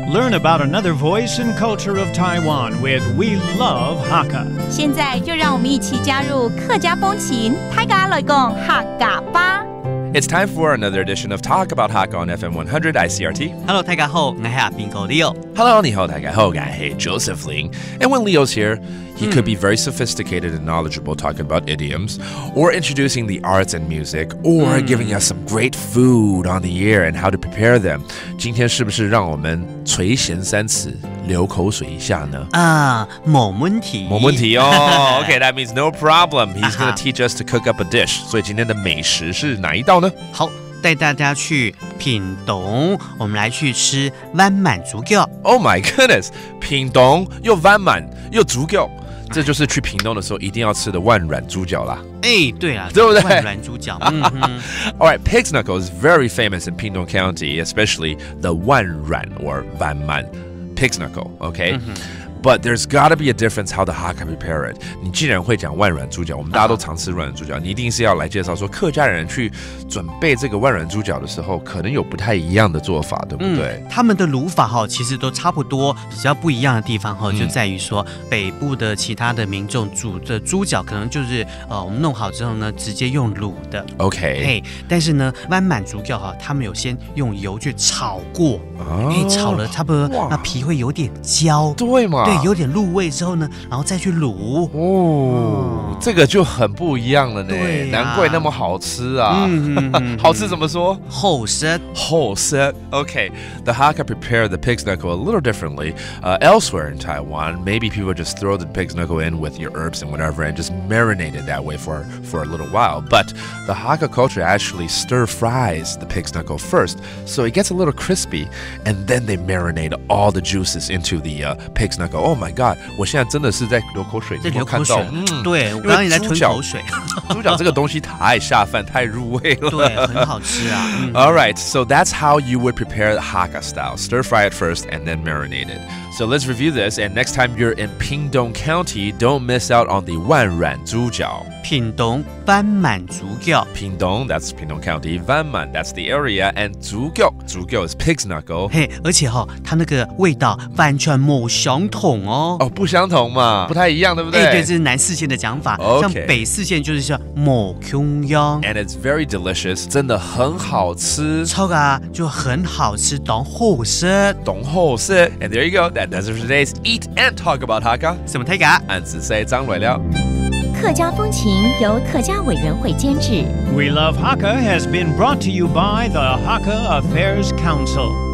Learn about another voice and culture of Taiwan with We Love Hakka. 现在就让我们一起加入客家风情，大家来讲客家吧。It's time for another edition of Talk About Hakka on FM 100 ICRT. Hello， 大家好，我是bingo Leo。Hello, 你好，大家好，我是 Joseph Ling. And when Leo's here, he could be very sophisticated and knowledgeable talking about idioms, or introducing the arts and music, or giving us some great food on the air and how to prepare them. 今天是不是让我们垂涎三尺，流口水一下呢？没问题。没问题哦。Okay, that means no problem. He's going to teach us to cook up a dish. 所以今天的美食是哪一道呢？好，带大家去屏东，我们来去吃湾满猪脚。Oh my goodness， 屏东又湾满又猪脚。这就是去屏东的时候一定要吃的万软猪脚啦。对啊，对不对？万软猪脚。All right, pig's knuckle is very famous in Pingtung County, especially the 万软 or 万满 pig's knuckle. Okay. But there's got to be a difference how the Hakka prepare it. 你既然会讲万软猪脚，我们大家都常吃万软猪脚，你一定是要来介绍说客家人去准备这个万软猪脚的时候，可能有不太一样的做法，对不对？他们的卤法其实都差不多，比较不一样的地方就在于说，北部的其他的民众煮的猪脚可能就是我们弄好之后呢，直接用卤的。OK。但是呢，湾满猪脚他们有先用油去炒过，炒了差不多，那皮会有点焦，对吗？对，有点入味之后呢，然后再去卤。这个就很不一样了呢。难怪那么好吃啊。好吃怎么说？好吃。好吃。Okay, the Hakka prepare the pig's knuckle a little differently. Elsewhere in Taiwan, maybe people just throw the pig's knuckle in with your herbs and whatever and just marinate it that way for a little while. But the Hakka culture actually stir fries the pig's knuckle first, so it gets a little crispy, and then they marinate all the juices into the pig's knuckle. Oh my god! 我现在真的是在流口水，在流口水。对，我刚刚也在吞口水。猪脚这个东西太下饭，太入味了。对，很好吃啊。All right, so that's how you would prepare the Hakka style. Stir fry it first and then marinate it. So let's review this. And next time you're in Pingtung County, don't miss out on the 万软猪脚. 屏东湾满猪脚. Pingtung, that's Pingtung County. 湾满, that's the area. And 猪脚is pig's knuckle. 而且它那个味道完全没相同哦。不相同嘛，不太一样，对不对？对，这是南四县的讲法。像北四县就是像没相样。And it's very delicious. 真的很好吃。超噶就很好吃，懂好吃。懂好吃。And there you go. That does it for today's Eat and Talk About Hakka. 什么太噶？按子say 张蕊了。客家风情由客家委员会监制。We Love Hakka has been brought to you by the Hakka Affairs Council.